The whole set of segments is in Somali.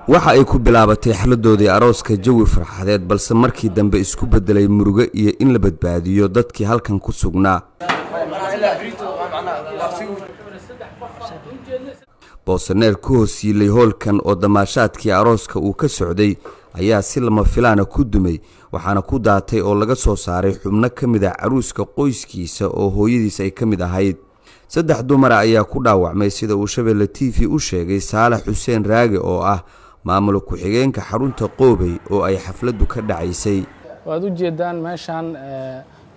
waxa ay ku bilaabatay xafladoodii arooska jawi farxadeed balse markii dambe isku bedelay murugo iyo in la badbaadiyo dadkii halkan ku sugnaa. boosaneer ku hoos yiilay hoolkan oo damaashaadkii arooska uu ka socday ayaa si lama filaana ku dumay waxaana ku daatay oo laga soo saaray xubno ka mid ah caruuska qoyskiisa oo hooyadiis ay ka mid ahayd. 3 dumar ayaa ku dhaawacmay sida uu Shabeelle TV u sheegay Saalax Xuseen Raage oo ah maamul ku xigeenka xarunta Qoobay oo ay xafladu ka dhacaysay. waad u jeedaan meeshan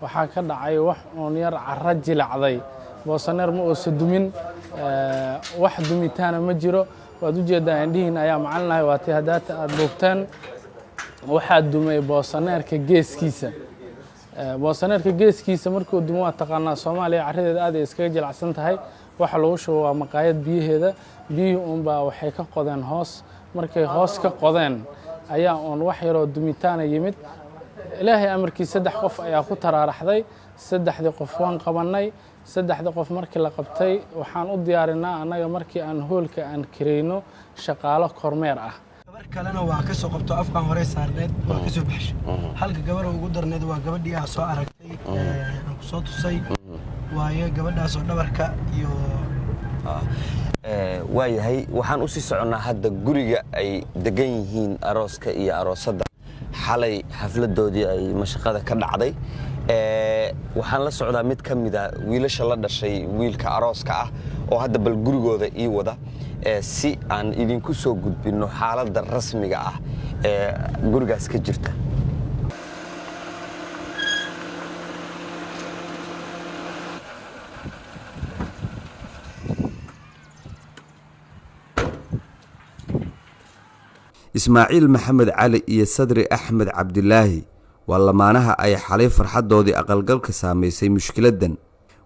waxa ka dhacay wax oon yar carra jilacday boosaneer ma oo dumin wax dumitaana ma jiro. waad u jeedaan indhihiin ayaa macalinahay waati hadaata aad boogtaan waxa dumay boosaneerka geeskiisa. boosaneerka geeskiisa markuu dumo taqaana Soomaaliya carradeeda aad iskaga jilacsan tahay waxa lagu shubo waa maqaayad biyaheeda biyo baa waxay ka qodeen hoos markay hoos ka qodeen ayaa on wax yar oo dumitaana yimid. ilaahay amarkii 3 qof ayaa ku taraaraxday 3 qof waan qabanay 3 qof markii la qabtay waxaan u diyaarinaa anaga markii aan hoolka aan kireyno shaqaalo kormeer ah. gabar kalena waa ka soo qabto afkan hore saarneed waa ka soo baxshay halka gabar ugu darneed waa gabadhii aan soo aragtay aan ku soo tusay waaye gabadhaas oo dhabarka iyo waayahay waxaan u sii soconaa hadda guriga ay degan yihiin arooska iyo aroosada xalay xafladoodii ay mashaqada ka dhacday. waxaan la socdaa mid ka mid ah wiilasha la dhashay wiilka arooska ah oo hadda bal gurigooda ii wada si aan idinku soo gudbino xaaladda rasmiga ah ee gurigaas ka jirta. Ismaaciil Maxamed Cali iyo Sadri Axmed Cabdilaahi waa lamaanaha ay xalay farxadoodii aqalgalka saameysay mushkiladan.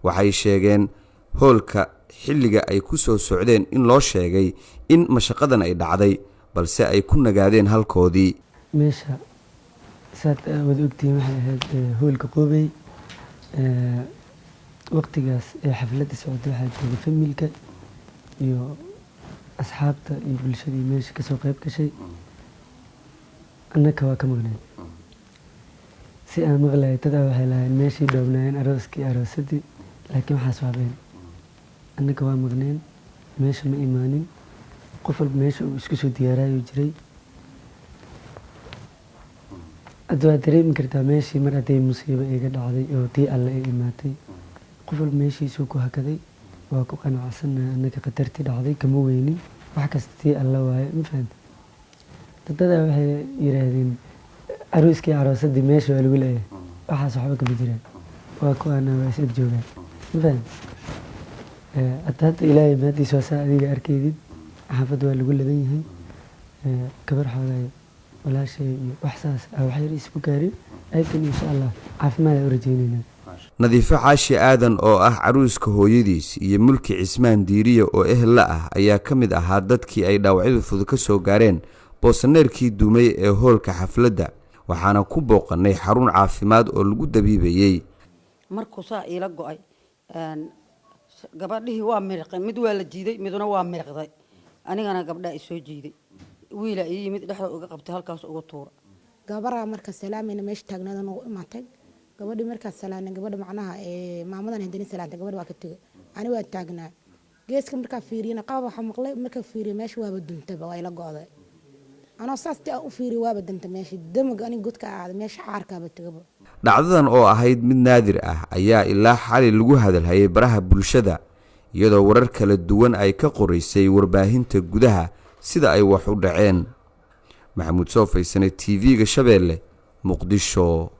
waxay sheegeen hoolka xilliga ay ku soo socdeen in loo sheegay in mashaqadan ay dhacday balse ay ku nagaadeen halkoodii. meesha saad wada ogtiin waxay ahayd hoolka Qoobay waqtigaas ee xafladda socday waxaa joogay familka iyo asxaabta iyo bulshadii meesha ka soo qayb gashay. annaka waa ka maqnay si aan maqlay tada waxay lahayn meeshii dhoobnaayeen arooskii aroosadii laakiin waxaas waa been. annaka waa maqneen meesha ma imaanin qof walba meesha uu isku soo diyaarayo jiray. hadda waad dareemi kartaa meeshii mar hadday musiibo iga dhacday oo tii alle ay imaatay qof walba meeshiisuu ku hakaday waa ku qanacsanahay. annaka khatartii dhacday kama weynin wax kasta tii alle waaye ma fahanta. dadada waxay yiraahdeen arooskii aroosadii meesha waa lagu leeyahay waxaas waxba kama jiraan waa kuwaana waa is joogaan ma fahanta. hadda ilaahay maadiis waa saa adiga arkaydid xaafadda waa lagu ladan yahay gabar xoogay walaashay iyo wax saas wax yar isku gaarin aytan insha Allah caafimaad ay u rajeynayna. Nadiifo Caashi Aadan oo ah caruuska hooyadiis iyo Mulki Cismaan Diiriye oo ehla ah ayaa ka mid ahaa dadkii ay dhaawacyadu fudud ka soo gaareen boosaneerkii dumay ee hoolka xafladda waxaana ku booqanay xarun caafimaad oo lagu dabiibayay. markuu saa ila go'ay gabadhii waa mirqay mid waa la jiiday midna waa mirqday anigana gabdha ay soo jiiday wiila ay yimid dhaxda uga qabtay halkaas uga tuura. gabara marka salaamayna meesha taagnaada nagu imaatay gabadhii marka salaanay gabadha macnaha maamadan hadii salaantay gabadha waa ka tagay ani waa taagnaa geeska marka fiiriyana qaab waxa maqlay marka fiiriyo meesha waa duntaba waa ila go'day. أنا صاستي أفيري وابد أنت ماشي دمج أنا قلت كعاد ماشي حاركة بتجيبه. dhacdadan oo ahayd mid naadir ah ayaa ilaa xalay lagu hadalhayay baraha bulshada iyadoo warar kala duwan ay ka qoraysay warbaahinta gudaha sida ay wax u dhaceen. Maxamuud Soo Faysane TV-ga Shabeelle, Muqdisho.